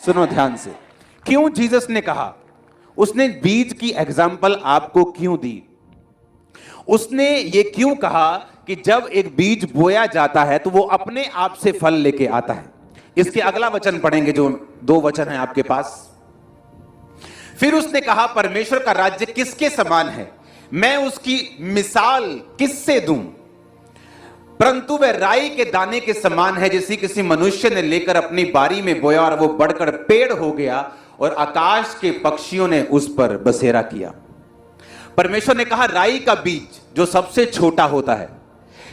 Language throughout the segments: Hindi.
सुनो ध्यान से, क्यों जीसस ने कहा, उसने बीज की एग्जाम्पल आपको क्यों दी? उसने ये क्यों कहा कि जब एक बीज बोया जाता है तो वो अपने आप से फल लेके आता है? इसके अगला वचन पढ़ेंगे, जो 2 वचन है आपके पास। फिर उसने कहा, परमेश्वर का राज्य किसके समान है? मैं उसकी मिसाल किससे दूं? परंतु वह राई के दाने के समान है, जिसे किसी मनुष्य ने लेकर अपनी बारी में बोया और वो बढ़कर पेड़ हो गया और आकाश के पक्षियों ने उस पर बसेरा किया। परमेश्वर ने कहा, राई का बीज जो सबसे छोटा होता है,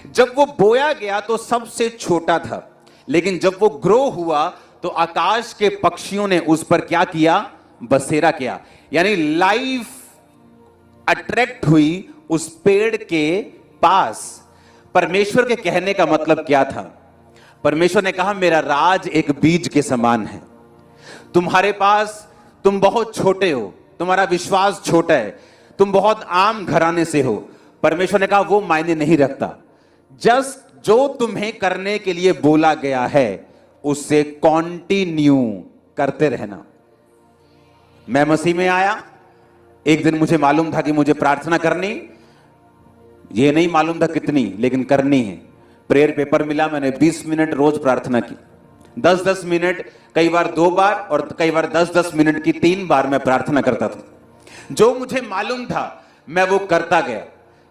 जब वो बोया गया तो सबसे छोटा था, लेकिन जब वो ग्रो हुआ तो आकाश के पक्षियों ने उस पर क्या किया? बसेरा किया। यानी लाइफ अट्रैक्ट हुई उस पेड़ के पास। परमेश्वर के कहने का मतलब क्या था? परमेश्वर ने कहा, मेरा राज एक बीज के समान है। तुम्हारे पास, तुम बहुत छोटे हो, तुम्हारा विश्वास छोटा है, तुम बहुत आम घराने से हो। परमेश्वर ने कहा, वो मायने नहीं रखता। जस्ट जो तुम्हें करने के लिए बोला गया है उससे कंटिन्यू करते रहना। मैं मसीह में आया, एक दिन मुझे मालूम था कि मुझे प्रार्थना करनी, ये नहीं मालूम था कितनी, लेकिन करनी है। प्रेयर पेपर मिला, मैंने 20 मिनट रोज प्रार्थना की। 10-10 मिनट, कई बार 2 बार और कई बार 10-10 मिनट की 3 बार मैं प्रार्थना करता था। जो मुझे मालूम था मैं वो करता गया।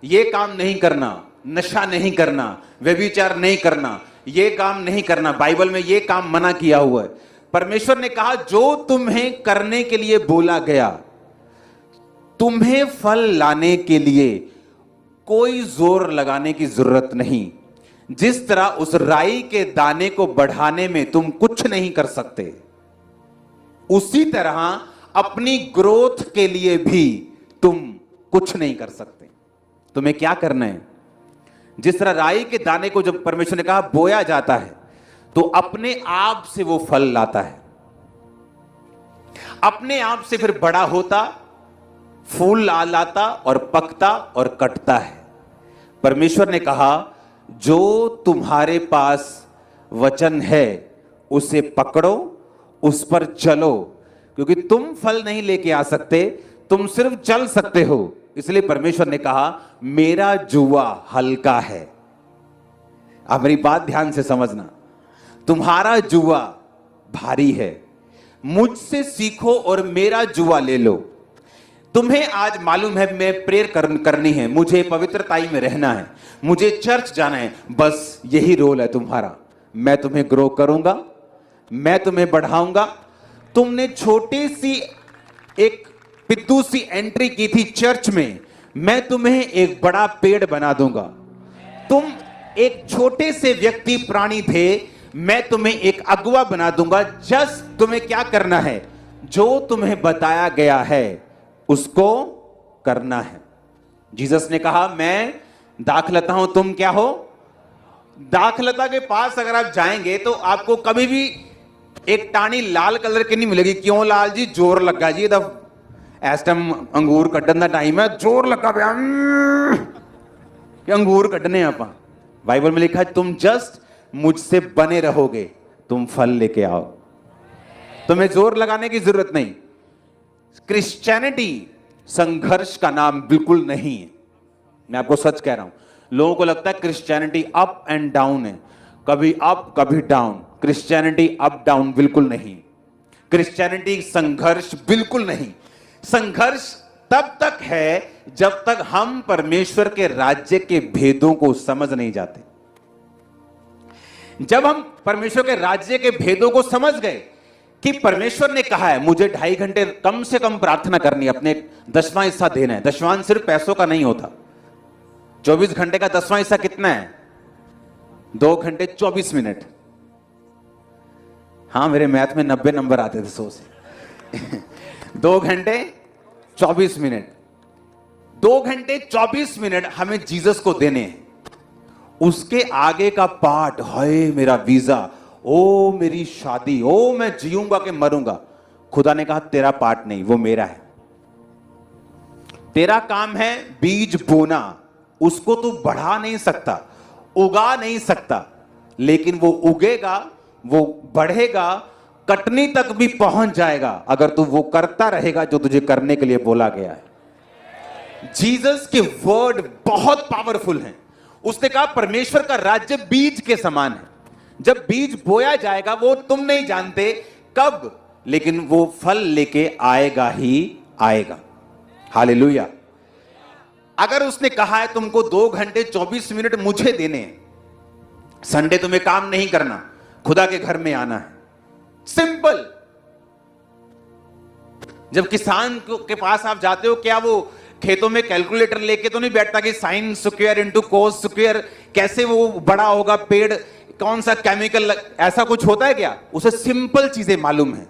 ये काम नहीं करना, नशा नहीं करना, व्यभिचार नहीं करना, ये काम नहीं करना, बाइबल में ये काम मना किया हुआ है। परमेश्वर ने कहा, जो तुम्हें करने के लिए बोला गया, तुम्हें फल लाने के लिए कोई जोर लगाने की जरूरत नहीं। जिस तरह उस राई के दाने को बढ़ाने में तुम कुछ नहीं कर सकते, उसी तरह अपनी ग्रोथ के लिए भी तुम कुछ नहीं कर सकते। तुम्हें क्या करना है? जिस तरह राई के दाने को जब परमेश्वर ने कहा बोया जाता है तो अपने आप से वो फल लाता है, अपने आप से फिर बड़ा होता, फूल लाता और पकता और कटता है। परमेश्वर ने कहा, जो तुम्हारे पास वचन है उसे पकड़ो, उस पर चलो, क्योंकि तुम फल नहीं लेके आ सकते, तुम सिर्फ चल सकते हो। इसलिए परमेश्वर ने कहा, मेरा जुआ हल्का है। अब मेरी बात ध्यान से समझना, तुम्हारा जुआ भारी है। मुझसे सीखो और मेरा जुआ ले लो। तुम्हें आज मालूम है मैं प्रेयर करनी है, मुझे पवित्रताई में रहना है, मुझे चर्च जाना है, बस यही रोल है तुम्हारा। मैं तुम्हें ग्रो करूंगा, मैं तुम्हें बढ़ाऊंगा। तुमने छोटी सी एक पिद्दू सी एंट्री की थी चर्च में, मैं तुम्हें एक बड़ा पेड़ बना दूंगा। तुम एक छोटे से व्यक्ति प्राणी थे, मैं तुम्हें एक अगुवा बना दूंगा। जस्ट तुम्हें क्या करना है? जो तुम्हें बताया गया है उसको करना है। जीसस ने कहा, मैं दाखलता हूं, तुम क्या हो? दाखलता के पास अगर आप जाएंगे तो आपको कभी भी एक टाणी लाल कलर की नहीं मिलेगी। क्यों लाल जी? जोर लगा जी, इस टाइम अंगूर कटन का टाइम है, जोर लगा पिया कि अंगूर कटने आप। बाइबल में लिखा है, तुम जस्ट मुझसे बने रहोगे, तुम फल लेके आओ। तुम्हें जोर लगाने की जरूरत नहीं। क्रिश्चियनिटी संघर्ष का नाम बिल्कुल नहीं है। मैं आपको सच कह रहा हूं, लोगों को लगता है क्रिश्चियनिटी अप एंड डाउन है, कभी अप कभी डाउन। क्रिश्चियनिटी अप डाउन बिल्कुल नहीं। क्रिश्चियनिटी संघर्ष बिल्कुल नहीं। संघर्ष तब तक है जब तक हम परमेश्वर के राज्य के भेदों को समझ नहीं जाते। जब हम परमेश्वर के राज्य के भेदों को समझ गए कि परमेश्वर ने कहा है मुझे 2.5 घंटे कम से कम प्रार्थना करनी है, अपने 10वां हिस्सा देना है। 10वां सिर्फ पैसों का नहीं होता। 24 घंटे का 10वां हिस्सा कितना है? 2 घंटे 24 मिनट। हाँ, मेरे मैथ में 90 नंबर आते थे 100 से। 2 घंटे 24 मिनट। 2 घंटे 24 मिनट हमें जीसस को देने हैं। उसके आगे का पार्ट, हाय मेरा वीजा, ओ मेरी शादी, ओ मैं जीऊंगा कि मरूंगा, खुदा ने कहा तेरा पार्ट नहीं, वो मेरा है। तेरा काम है बीज बोना, उसको तू बढ़ा नहीं सकता, उगा नहीं सकता, लेकिन वो उगेगा, वो बढ़ेगा, कटनी तक भी पहुंच जाएगा अगर तू वो करता रहेगा जो तुझे करने के लिए बोला गया है। जीसस के वर्ड बहुत पावरफुल हैं। उसने कहा परमेश्वर का राज्य बीज के समान है। जब बीज बोया जाएगा वो तुम नहीं जानते कब, लेकिन वो फल लेके आएगा ही आएगा। हालेलुया। अगर उसने कहा है तुमको 2 घंटे 24 मिनट मुझे देने हैं, संडे तुम्हें काम नहीं करना, खुदा के घर में आना है, सिंपल। जब किसान के पास आप जाते हो, क्या वो खेतों में कैलकुलेटर लेके तो नहीं बैठता कि sine square into cos square कैसे वो बड़ा होगा पेड़, कौन सा केमिकल, ऐसा कुछ होता है क्या? उसे सिंपल चीजें मालूम है।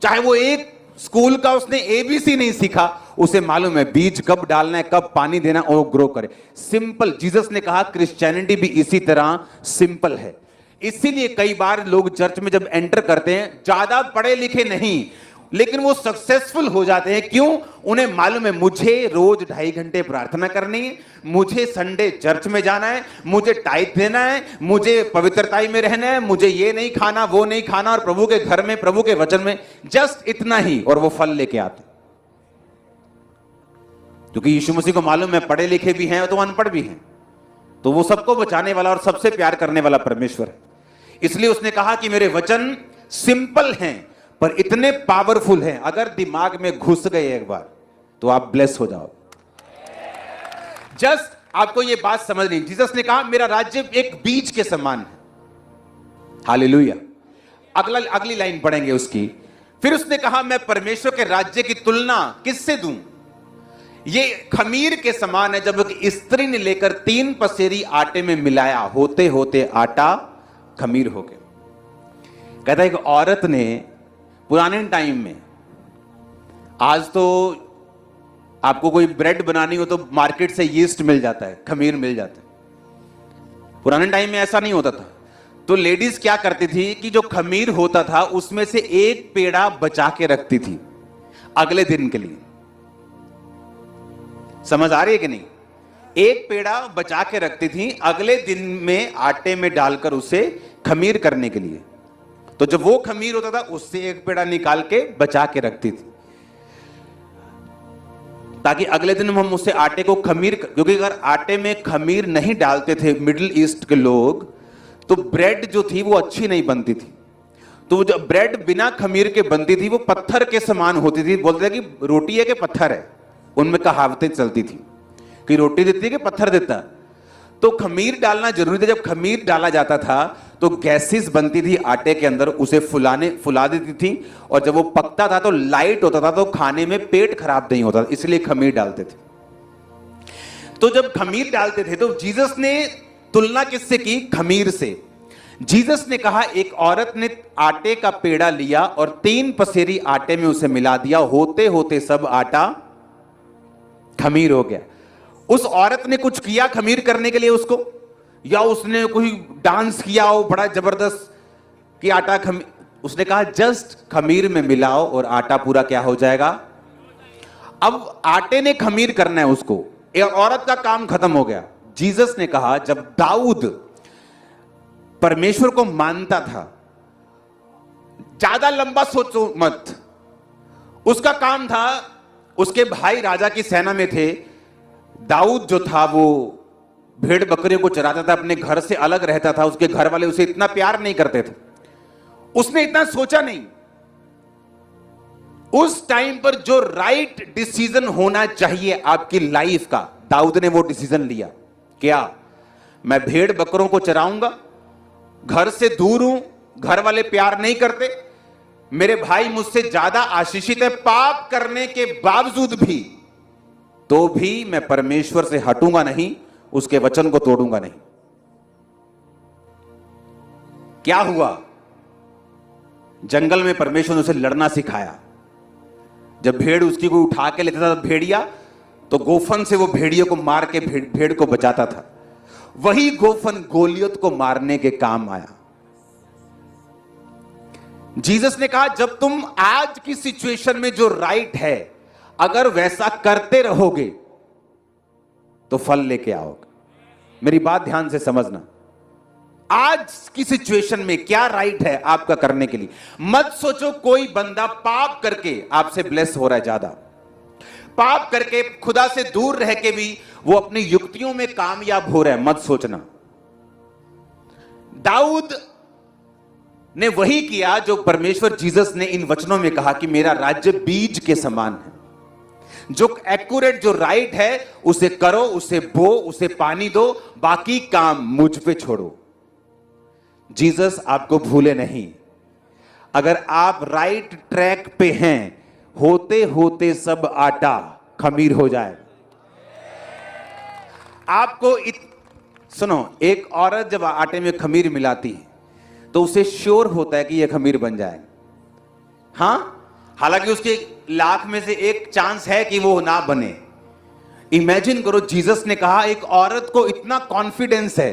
चाहे वो एक स्कूल का उसने एबीसी नहीं सीखा, उसे मालूम है बीज कब डालना है, कब पानी देना और वो ग्रो करे। सिंपल। जीसस ने कहा क्रिश्चियनिटी भी इसी तरह सिंपल है। इसीलिए कई बार लोग चर्च में जब एंटर करते हैं, ज्यादा पढ़े लिखे नहीं, लेकिन वो सक्सेसफुल हो जाते हैं। क्यों? उन्हें मालूम है मुझे रोज 2.5 घंटे प्रार्थना करनी है, मुझे संडे चर्च में जाना है, मुझे टाइट देना है, मुझे पवित्रताई में रहना है, मुझे ये नहीं खाना वो नहीं खाना, और प्रभु के घर में प्रभु के वचन में, जस्ट इतना ही, और वो फल लेके आते। क्योंकि यीशु मसीह को मालूम है पढ़े लिखे भी हैं तो अनपढ़ भी हैं, तो वो सबको बचाने वाला और सबसे प्यार करने वाला परमेश्वर है। इसलिए उसने कहा कि मेरे वचन सिंपल हैं पर इतने पावरफुल हैं, अगर दिमाग में घुस गए एक बार तो आप ब्लेस हो जाओ। जस्ट आपको यह बात समझनी। जीसस ने कहा मेरा राज्य एक बीज के समान है। हालेलुया। अगली लाइन पढ़ेंगे उसकी। फिर उसने कहा मैं परमेश्वर के राज्य की तुलना किससे दूं? ये खमीर के समान है जब एक स्त्री ने लेकर 3 पसेरी आटे में मिलाया, होते होते आटा खमीर हो गया। कहता है एक औरत ने पुराने टाइम में, आज तो आपको कोई ब्रेड बनानी हो तो मार्केट से यीस्ट मिल जाता है, खमीर मिल जाता है। पुराने टाइम में ऐसा नहीं होता था। तो लेडीज क्या करती थी कि जो खमीर होता था उसमें से एक पेड़ा बचा के रखती थी अगले दिन के लिए। समझ आ रही है कि नहीं? एक पेड़ा बचा के रखती थी अगले दिन में आटे में डालकर उसे खमीर करने के लिए। तो जब वो खमीर होता था उससे एक पेड़ा निकाल के बचा के रखती थी ताकि अगले दिन हम उससे आटे को खमीर, क्योंकि अगर आटे में खमीर नहीं डालते थे मिडिल ईस्ट के लोग तो ब्रेड जो थी वो अच्छी नहीं बनती थी। तो जब ब्रेड बिना खमीर के बनती थी वो पत्थर के समान होती थी। बोलते थे कि रोटी है कि पत्थर है, उनमें कहावतें चलती थी कि रोटी देती है कि पत्थर देता। तो खमीर डालना जरूरी था। जब खमीर डाला जाता था तो गैसेस बनती थी आटे के अंदर, उसे फुला देती थी, और जब वो पकता था तो लाइट होता था, तो खाने में पेट खराब नहीं होता, इसलिए खमीर डालते थे। तो जब खमीर डालते थे तो जीसस ने तुलना किससे की? खमीर से। जीसस ने कहा एक औरत ने आटे का पेड़ा लिया और 3 पसेरी आटे में उसे मिला दिया, होते होते सब आटा खमीर हो गया। उस औरत ने कुछ किया खमीर करने के लिए उसको, या उसने कोई डांस किया हो बड़ा जबरदस्त कि आटा खमीर? उसने कहा जस्ट खमीर में मिलाओ और आटा पूरा क्या हो जाएगा। अब आटे ने खमीर करना है उसको, एक औरत का काम खत्म हो गया। जीसस ने कहा जब दाऊद परमेश्वर को मानता था, ज्यादा लंबा सोचो मत, उसका काम था, उसके भाई राजा की सेना में थे। दाऊद जो था वो भेड़ बकरियों को चराता था, अपने घर से अलग रहता था, उसके घर वाले उसे इतना प्यार नहीं करते थे। उसने इतना सोचा नहीं। उस टाइम पर जो राइट डिसीजन होना चाहिए आपकी लाइफ का, दाऊद ने वो डिसीजन लिया। क्या? मैं भेड़ बकरों को चराऊंगा, घर से दूर हूं, घर वाले प्यार नहीं करते, मेरे भाई मुझसे ज्यादा आशीषित है, पाप करने के बावजूद भी, तो भी मैं परमेश्वर से हटूंगा नहीं, उसके वचन को तोड़ूंगा नहीं। क्या हुआ? जंगल में परमेश्वर ने उसे लड़ना सिखाया। जब भेड़ उसकी कोई उठा के लेता था भेड़िया, तो गोफन से वो भेड़ियों को मार के भेड़ को बचाता था। वही गोफन गोलियत को मारने के काम आया। जीसस ने कहा जब तुम आज की सिचुएशन में जो राइट है अगर वैसा करते रहोगे तो फल लेके आओगे। मेरी बात ध्यान से समझना। आज की सिचुएशन में क्या राइट है आपका करने के लिए। मत सोचो कोई बंदा पाप करके आपसे ब्लेस हो रहा है, ज्यादा पाप करके खुदा से दूर रह के भी वो अपनी युक्तियों में कामयाब हो रहा है, मत सोचना। दाऊद ने वही किया जो परमेश्वर जीसस ने इन वचनों में कहा कि मेरा राज्य बीज के समान है। जो एक्यूरेट, जो राइट है उसे करो, उसे बो, उसे पानी दो, बाकी काम मुझ पे छोड़ो। जीसस आपको भूले नहीं। अगर आप राइट ट्रैक पे हैं, होते होते सब आटा खमीर हो जाए। आपको सुनो, एक औरत जब आटे में खमीर मिलाती है तो उसे श्योर होता है कि यह खमीर बन जाए। हां, हालांकि उसके लाख में से एक चांस है कि वो ना बने। इमेजिन करो, जीसस ने कहा एक औरत को इतना कॉन्फिडेंस है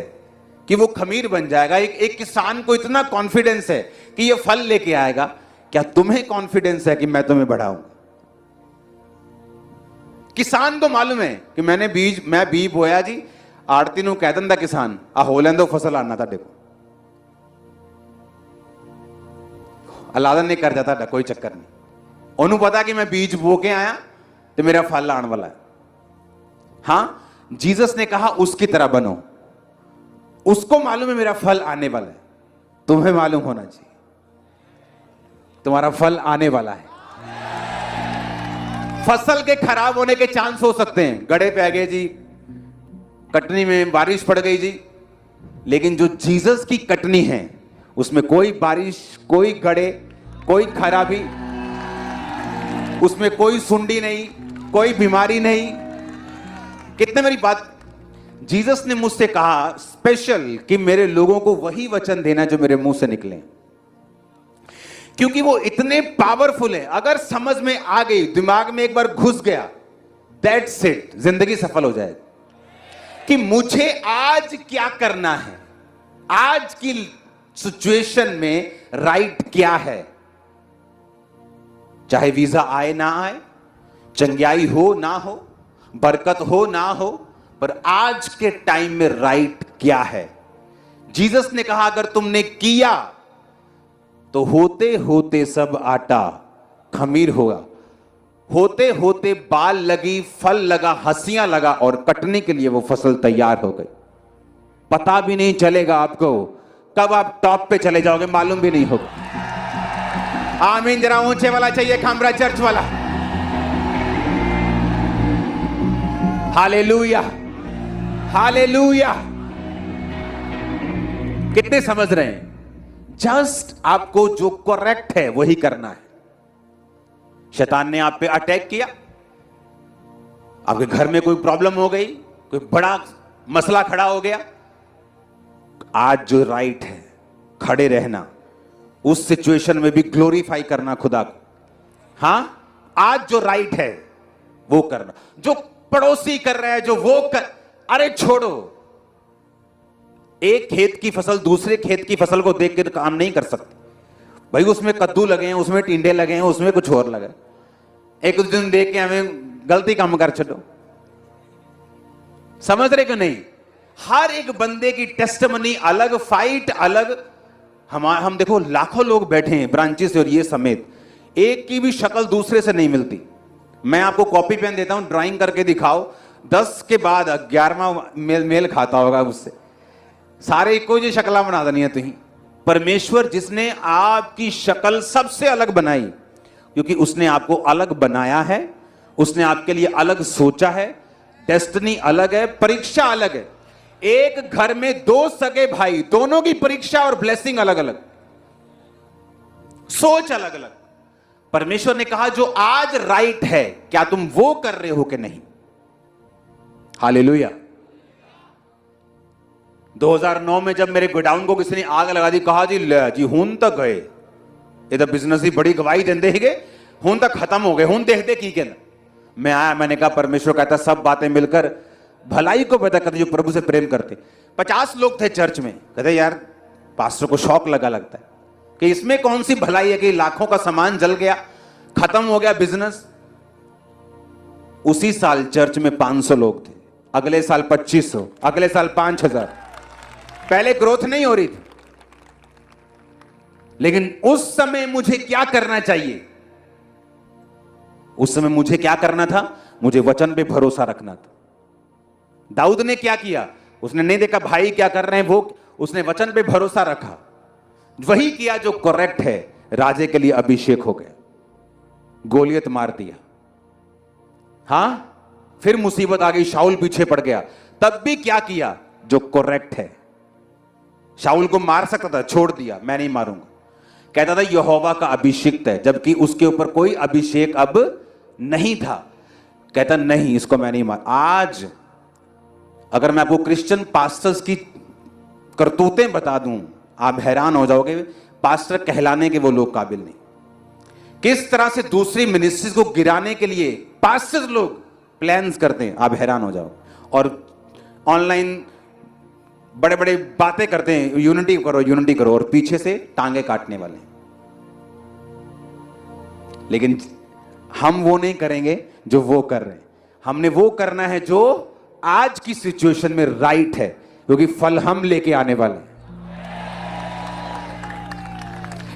कि वो खमीर बन जाएगा, एक किसान को इतना कॉन्फिडेंस है कि ये फल लेके आएगा। क्या तुम्हें कॉन्फिडेंस है कि मैं तुम्हें बढ़ाऊंगा? किसान को मालूम है कि मैं बीज बोया जी, आड़ती नु कह दिंदा किसान आ हो लैंदो फसल आना ਤੁਹਾਡੇ को अलादन ने कर जाता, कोई चक्कर नहीं। ਉਹਨੂੰ पता कि मैं बीज बो के आया तो मेरा फल आने वाला है। हां, जीसस ने कहा उसकी तरह बनो। उसको मालूम है मेरा फल आने वाला है, तुम्हें मालूम होना चाहिए तुम्हारा फल आने वाला है। फसल के खराब होने के चांस हो सकते हैं, गड़े पे आ गए जी, कटनी में बारिश पड़ गई जी, लेकिन जो जीसस की कटनी है उसमें कोई बारिश, कोई गड़े, कोई खराबी, उसमें कोई सुंडी नहीं, कोई बीमारी नहीं। कितने मेरी बात, जीसस ने मुझसे कहा स्पेशल कि मेरे लोगों को वही वचन देना जो मेरे मुंह से निकले, क्योंकि वो इतने पावरफुल है। अगर समझ में आ गई, दिमाग में एक बार घुस गया, दैट्स इट, जिंदगी सफल हो जाएगी। कि मुझे आज क्या करना है, आज की सिचुएशन में राइट क्या है। चाहे वीजा आए ना आए, चंगियाई हो ना हो, बरकत हो ना हो, पर आज के टाइम में राइट क्या है। जीसस ने कहा अगर तुमने किया तो होते होते सब आटा खमीर होगा, होते होते बाल लगी, फल लगा, हंसियां लगा और कटने के लिए वो फसल तैयार हो गई। पता भी नहीं चलेगा आपको कब आप टॉप पे चले जाओगे, मालूम भी नहीं होगा। आमीन, जरा ऊंचे वाला चाहिए, खामरा चर्च वाला। Hallelujah, hallelujah. कितने समझ रहे हैं? जस्ट आपको जो करेक्ट है वही करना है। शैतान ने आप पे अटैक किया, आपके घर में कोई प्रॉब्लम हो गई, कोई बड़ा मसला खड़ा हो गया, आज जो राइट है खड़े रहना, उस सिचुएशन में भी ग्लोरीफाई करना खुदा को। हां, आज जो राइट है वो करना। जो पड़ोसी कर रहा है, जो वो कर, अरे छोड़ो। एक खेत की फसल दूसरे खेत की फसल को देख कर काम नहीं कर सकते भाई। उसमें कद्दू लगे हैं, उसमें टिंडे लगे हैं, उसमें कुछ और लगे, एक दिन देख के हमें गलती काम कर छो। समझ रहे क्यों नहीं? हर एक बंदे की टेस्टमनी अलग, फाइट अलग। हम देखो लाखों लोग बैठे हैं ब्रांचेस और ये समेत, एक की भी शक्ल दूसरे से नहीं मिलती। मैं आपको कॉपी पेन देता हूं, ड्राइंग करके दिखाओ, 10 के बाद 11वां मेल खाता होगा उससे। सारे इको जी शक्ल बना देनी है तुही। परमेश्वर जिसने आपकी शक्ल सबसे अलग बनाई, क्योंकि उसने आपको अलग बनाया है, उसने आपके लिए अलग सोचा है, डेस्टिनी अलग है, परीक्षा अलग है। एक घर में 2 सगे भाई, दोनों की परीक्षा और ब्लेसिंग अलग अलग, सोच अलग अलग। परमेश्वर ने कहा जो आज राइट है, क्या तुम वो कर रहे हो कि नहीं? हालेलुया। 2009 में जब मेरे गोडाउन को किसी ने आग लगा दी, कहा जी ले जी हूं तक गए, ये तो बिजनेस ही बड़ी गवाही देंदे ही गए, हूं तक खत्म हो गए, हूं देखते की कहना। मैं आया, मैंने कहा परमेश्वर कहता सब बातें मिलकर भलाई को पैदा करते जो प्रभु से प्रेम करते। 50 लोग थे चर्च में, कहते यार पास्टर को शौक लगता है कि इसमें कौन सी भलाई है कि लाखों का सामान जल गया, खत्म हो गया बिजनेस। उसी साल चर्च में 500 लोग थे, अगले साल 2500, अगले साल 5000। पहले ग्रोथ नहीं हो रही थी, लेकिन उस समय मुझे क्या करना चाहिए? उस समय मुझे क्या करना था? मुझे वचन पे भरोसा रखना था। दाऊद ने क्या किया? उसने नहीं देखा भाई क्या कर रहे हैं, वो उसने वचन पे भरोसा रखा, वही किया जो करेक्ट है। राजे के लिए अभिषेक हो गया, गोलियत मार दिया। हां, फिर मुसीबत आ गई, शाऊल पीछे पड़ गया, तब भी क्या किया? जो करेक्ट है। शाऊल को मार सकता था, छोड़ दिया, मैं नहीं मारूंगा। कहता था यहोवा का अभिषेक है, जबकि उसके ऊपर कोई अभिषेक अब नहीं था। कहता नहीं, इसको मैं नहीं मार। आज अगर मैं आपको क्रिश्चियन पास्टर्स की करतूतें बता दूं, आप हैरान हो जाओगे। पास्टर कहलाने के वो लोग काबिल नहीं। किस तरह से दूसरी मिनिस्ट्रीज को गिराने के लिए पास्टर्स लोग प्लान्स करते हैं, आप हैरान हो जाओ। और ऑनलाइन बड़े बड़े बातें करते हैं, यूनिटी करो यूनिटी करो, और पीछे से टांगे काटने वाले। लेकिन हम वो नहीं करेंगे जो वो कर रहे हैं। हमने वो करना है जो आज की सिचुएशन में राइट है, क्योंकि फल हम लेके आने वाले हैं।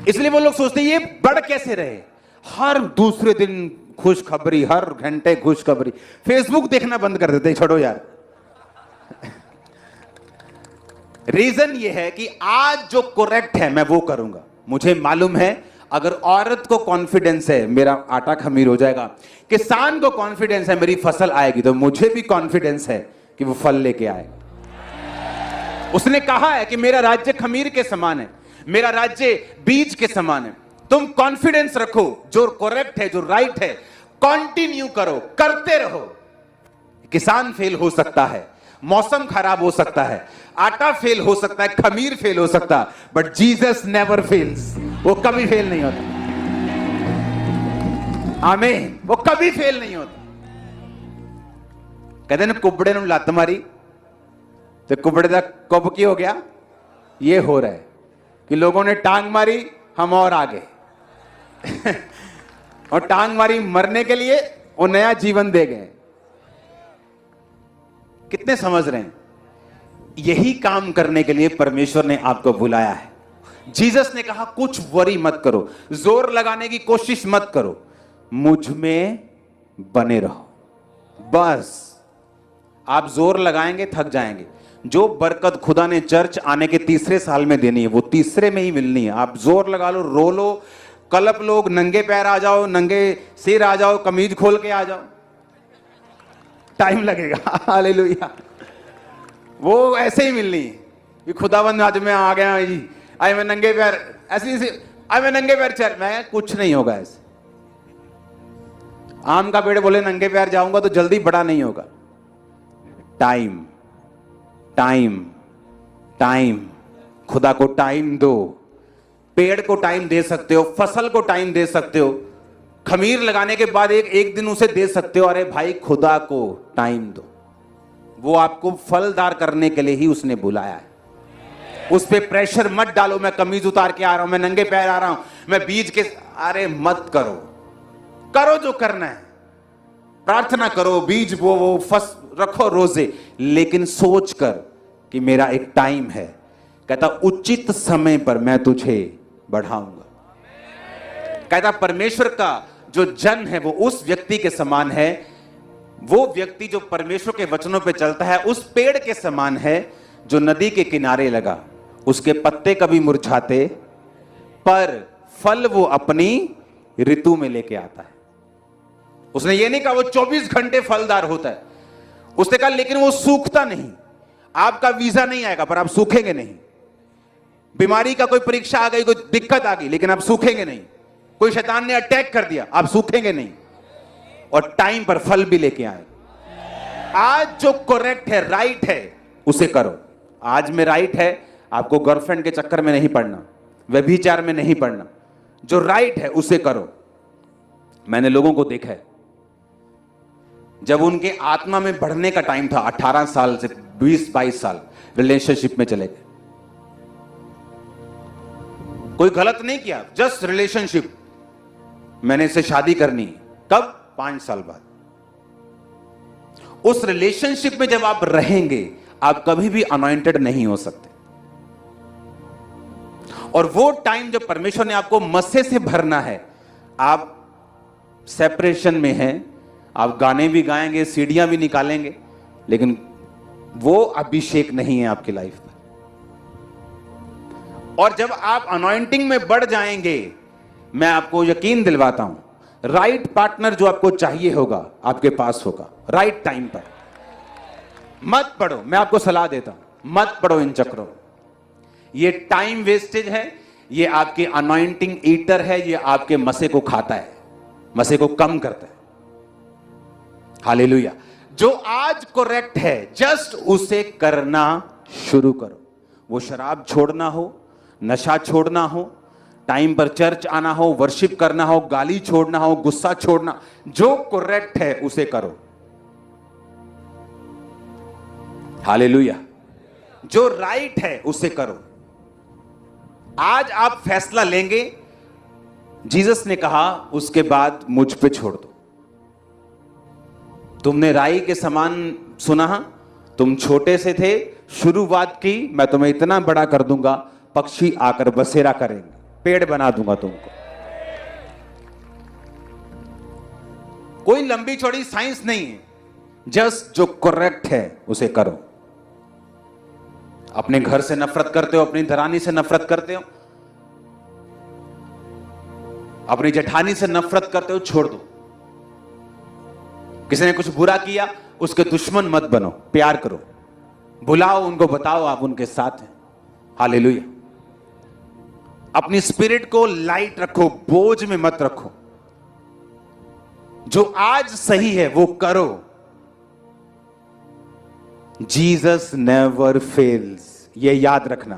इसलिए वो लोग सोचते हैं ये बढ़ कैसे रहे, हर दूसरे दिन खुशखबरी, हर घंटे खुशखबरी। फेसबुक देखना बंद कर देते, छोड़ो यार। रीजन ये है कि आज जो करेक्ट है मैं वो करूंगा। मुझे मालूम है अगर औरत को कॉन्फिडेंस है मेरा आटा खमीर हो जाएगा, किसान को कॉन्फिडेंस है मेरी फसल आएगी, तो मुझे भी कॉन्फिडेंस है कि वो फल लेके आएगा। उसने कहा है कि मेरा राज्य खमीर के समान है, मेरा राज्य बीज के समान है। तुम कॉन्फिडेंस रखो, जो करेक्ट है, जो राइट है, कंटिन्यू करो, करते रहो। किसान फेल हो सकता है, मौसम खराब हो सकता है, आटा फेल हो सकता है, खमीर फेल हो सकता है, बट जीसस नेवर फेल्स। वो कभी फेल नहीं होता। आमीन। वो कभी फेल नहीं होता। कहते ना कुबड़े ने लत मारी तो कुबड़े का कब की हो गया? ये हो रहा है कि लोगों ने टांग मारी, हम और आगे और टांग मारी मरने के लिए, वो नया जीवन दे गए। कितने समझ रहे हैं? यही काम करने के लिए परमेश्वर ने आपको बुलाया है। जीसस ने कहा कुछ वरी मत करो, जोर लगाने की कोशिश मत करो, मुझ में बने रहो। बस आप जोर लगाएंगे थक जाएंगे। जो बरकत खुदा ने चर्च आने के तीसरे साल में देनी है वो तीसरे में ही मिलनी है। आप जोर लगा लो, रो लो, कलप लोग, नंगे पैर आ जाओ, नंगे सिर आ जाओ, कमीज खोल के आ जाओ, टाइम लगेगा। हालेलुया। वो ऐसे ही मिलनी है कि खुदावंद आज मैं आ गया जी, आई मैं नंगे पैर, ऐसे आई मैं नंगे पैर चल, मैं कुछ नहीं होगा ऐसे। आम का पेड़ बोले नंगे पैर जाऊंगा तो जल्दी बड़ा नहीं होगा। टाइम टाइम टाइम, खुदा को टाइम दो। पेड़ को टाइम दे सकते हो, फसल को टाइम दे सकते हो, खमीर लगाने के बाद एक दिन उसे दे सकते हो। अरे भाई खुदा को टाइम दो, वो आपको फलदार करने के लिए ही उसने बुलाया है। उस पे प्रेशर मत डालो, मैं कमीज उतार के आ रहा हूं, मैं नंगे पैर आ रहा हूं, मैं बीज के, अरे मत करो। करो जो करना है, प्रार्थना करो, बीज वो फस रखो रोजे, लेकिन सोच कर कि मेरा एक टाइम है। कहता उचित समय पर मैं तुझे बढ़ाऊंगा। कहता परमेश्वर का जो जन है वो उस व्यक्ति के समान है, वो व्यक्ति जो परमेश्वर के वचनों पे चलता है उस पेड़ के समान है जो नदी के किनारे लगा। उसके पत्ते कभी मुरझाते पर फल वो अपनी ऋतु में लेके आता है। उसने ये नहीं कहा वो 24 घंटे फलदार होता है, उसने कहा लेकिन वो सूखता नहीं। आपका वीजा नहीं आएगा पर आप सूखेंगे नहीं। बीमारी का कोई परीक्षा आ गई, कोई दिक्कत आ गई, लेकिन आप सूखेंगे नहीं। कोई शैतान ने अटैक कर दिया, आप सूखेंगे नहीं, और टाइम पर फल भी लेके आए। आज जो करेक्ट है, राइट है, उसे करो। आज में राइट है, आपको गर्लफ्रेंड के चक्कर में नहीं पड़ना, व्यभिचार में नहीं पड़ना। जो राइट है उसे करो। मैंने लोगों को देखा है जब उनके आत्मा में बढ़ने का टाइम था, 18 साल से 20-22 साल रिलेशनशिप में चले गए। कोई गलत नहीं किया, जस्ट रिलेशनशिप। मैंने इससे शादी करनी, कब? 5 साल बाद। उस रिलेशनशिप में जब आप रहेंगे, आप कभी भी अनॉइंटेड नहीं हो सकते। और वो टाइम जो परमेश्वर ने आपको मस्से से भरना है, आप सेपरेशन में हैं, आप गाने भी गाएंगे, सीढ़ियां भी निकालेंगे, लेकिन वो अभिषेक नहीं है आपकी लाइफ में। और जब आप अनॉइंटिंग में बढ़ जाएंगे, मैं आपको यकीन दिलवाता हूं, राइट पार्टनर जो आपको चाहिए होगा आपके पास होगा, राइट टाइम पर। मत पढ़ो, मैं आपको सलाह देता हूं, मत पढ़ो इन चक्रों। ये टाइम वेस्टेज है, ये आपके अनॉइंटिंग ईटर है, ये आपके मसे को खाता है, मसे को कम करता है। हालेलुया। जो आज करेक्ट है, जस्ट उसे करना शुरू करो। वो शराब छोड़ना हो, नशा छोड़ना हो, टाइम पर चर्च आना हो, वर्शिप करना हो, गाली छोड़ना हो, गुस्सा छोड़ना, जो करेक्ट है उसे करो। हालेलुया। जो राइट है उसे करो। आज आप फैसला लेंगे, जीसस ने कहा उसके बाद मुझ पे छोड़ दो। तुमने राई के समान सुना, तुम छोटे से थे, शुरुआत की, मैं तुम्हें इतना बड़ा कर दूंगा, पक्षी आकर बसेरा करेंगे, पेड़ बना दूंगा तुमको। कोई लंबी चौड़ी साइंस नहीं है, जस्ट जो करेक्ट है उसे करो। अपने घर से नफरत करते हो, अपनी दरानी से नफरत करते हो, अपनी जेठानी से नफरत करते हो, छोड़ दो। किसी ने कुछ बुरा किया, उसके दुश्मन मत बनो, प्यार करो, बुलाओ उनको, बताओ आप उनके साथ हैं। हालेलुया। अपनी स्पिरिट को लाइट रखो, बोझ में मत रखो। जो आज सही है वो करो। Jesus never fails. ये याद रखना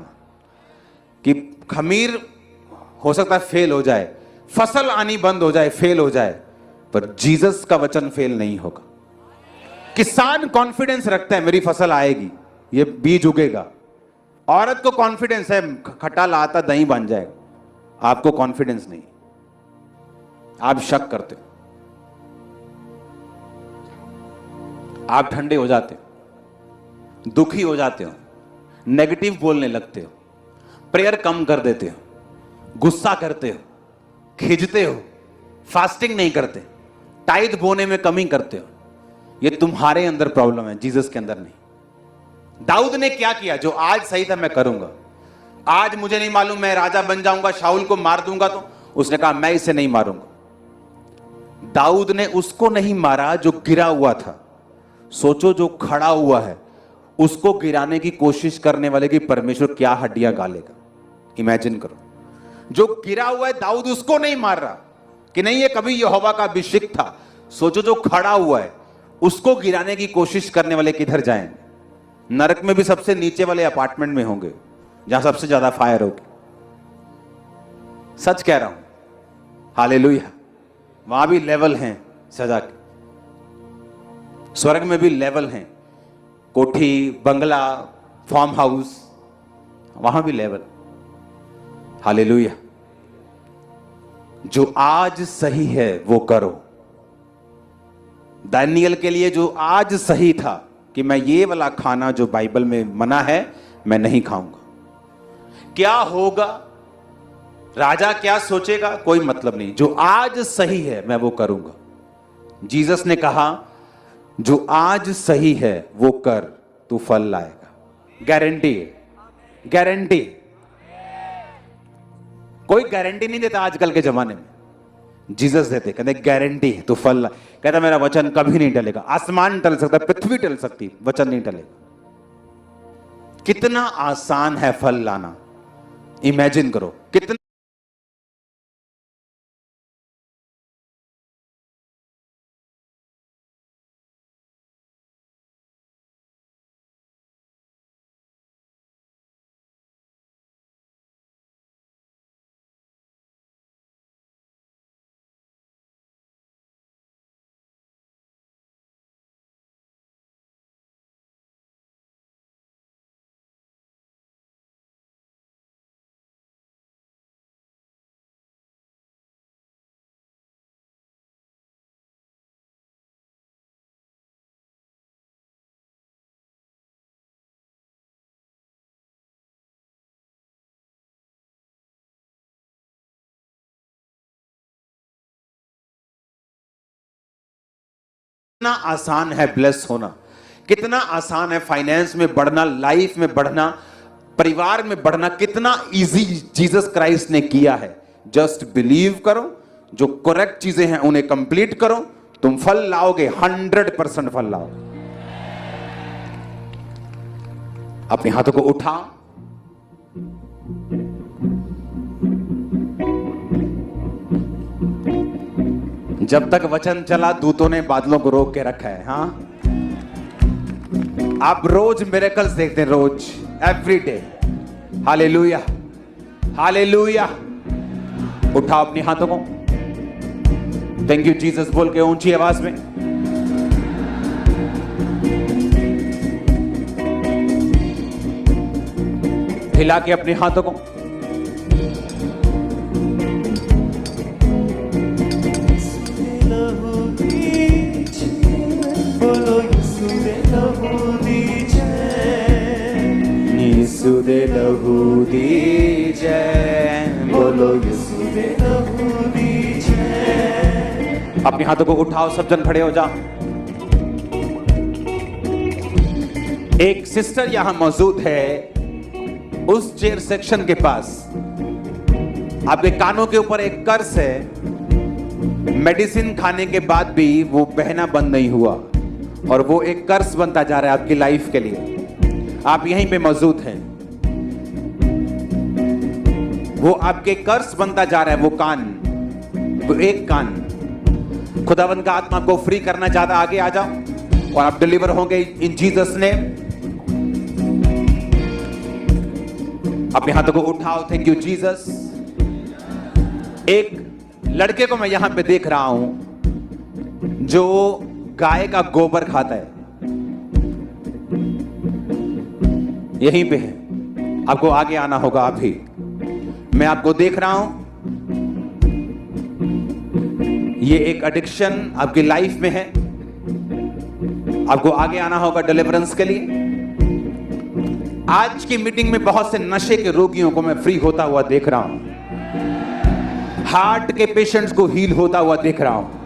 कि खमीर हो सकता है फेल हो जाए, फसल आनी बंद हो जाए, फेल हो जाए, पर जीसस का वचन फेल नहीं होगा। किसान कॉन्फिडेंस रखता है मेरी फसल आएगी, ये बीज उगेगा। औरत को कॉन्फिडेंस है खट्टा लाता दही बन जाएगा। आपको कॉन्फिडेंस नहीं, आप शक करते हो, आप ठंडे हो जाते हो, दुखी हो जाते हो, नेगेटिव बोलने लगते हो, प्रेयर कम कर देते हो, गुस्सा करते हो, खिंचते हो, फास्टिंग नहीं करते, टाइट बोने में कमी करते हो। ये तुम्हारे अंदर प्रॉब्लम है, जीसस के अंदर नहीं। दाऊद ने क्या किया? जो आज सही था मैं करूंगा। आज मुझे नहीं मालूम मैं राजा बन जाऊंगा, शाऊल को मार दूंगा, तो उसने कहा मैं इसे नहीं मारूंगा। दाऊद ने उसको नहीं मारा जो गिरा हुआ था। सोचो जो खड़ा हुआ है उसको गिराने की कोशिश करने वाले की परमेश्वर क्या हड्डियां गालेगा। इमेजिन करो, जो गिरा हुआ है दाऊद उसको नहीं मार रहा कि नहीं ये कभी यहोवा का अभिषेक था। सोचो जो खड़ा हुआ है उसको गिराने की कोशिश करने वाले किधर जाएंगे? नरक में भी सबसे नीचे वाले अपार्टमेंट में होंगे जहां सबसे ज्यादा फायर होगी। सच कह रहा हूं, हालेलुया। वहां भी लेवल हैं सजा के, स्वर्ग में भी लेवल हैं, कोठी, बंगला, फार्म हाउस, वहां भी लेवल। हालेलुया। जो आज सही है वो करो। दानियल के लिए जो आज सही था कि मैं ये वाला खाना जो बाइबल में मना है मैं नहीं खाऊंगा। क्या होगा, राजा क्या सोचेगा, कोई मतलब नहीं। जो आज सही है मैं वो करूंगा। जीसस ने कहा जो आज सही है वो कर, तू फल लाएगा। गारंटी है, गारंटी। कोई गारंटी नहीं देता आजकल के जमाने में, जीसस देते, कहते गारंटी है तू फल ला। कहता मेरा वचन कभी नहीं टलेगा। आसमान टल सकता, पृथ्वी टल सकती, वचन नहीं टलेगा। कितना आसान है फल लाना, इमेजिन करो कितना कितना आसान है ब्लेस होना, कितना आसान है फाइनेंस में बढ़ना, लाइफ में बढ़ना, परिवार में बढ़ना, कितना इजी जीसस क्राइस्ट ने किया है। जस्ट बिलीव करो, जो करेक्ट चीजें हैं उन्हें कंप्लीट करो, तुम फल लाओगे, 100% फल लाओगे। अपने हाथों को उठाओ, जब तक वचन चला दूतों ने बादलों को रोक के रखा है। हाँ, आप रोज मिरेकल्स देखते हैं, रोज, एवरी डे। Hallelujah, hallelujah. उठाओ अपने हाथों को, थैंक यू जीसस बोल के ऊंची आवाज में। हिला के अपने हाथों को, यीशु दे लहू दी जय, बोलो यीशु दे लहू दी जय। अपने हाथों को उठाओ, सब जन खड़े हो जाओ। एक सिस्टर यहां मौजूद है उस चेयर सेक्शन के पास, आपके कानों के ऊपर एक कर्स है, मेडिसिन खाने के बाद भी वो बहना बंद नहीं हुआ और वो एक कर्स बनता जा रहा है आपकी लाइफ के लिए। आप यहीं पे मौजूद हैं, वो आपके कर्स बनता जा रहा है। वो कान, वो एक कान, खुदावंद का आत्मा को फ्री करना चाहता। आगे आ जाओ और आप डिलीवर होंगे इन जीसस ने। अपने हाथों को उठाओ, थैंक यू जीसस। एक लड़के को मैं यहां पे देख रहा हूं जो गाय का गोबर खाता है, यहीं पे है। आपको आगे आना होगा अभी। मैं आपको देख रहा हूं, ये एक एडिक्शन आपकी लाइफ में है। आपको आगे आना होगा डिलीवरेंस के लिए। आज की मीटिंग में बहुत से नशे के रोगियों को मैं फ्री होता हुआ देख रहा हूं, हार्ट के पेशेंट्स को हील होता हुआ देख रहा हूं।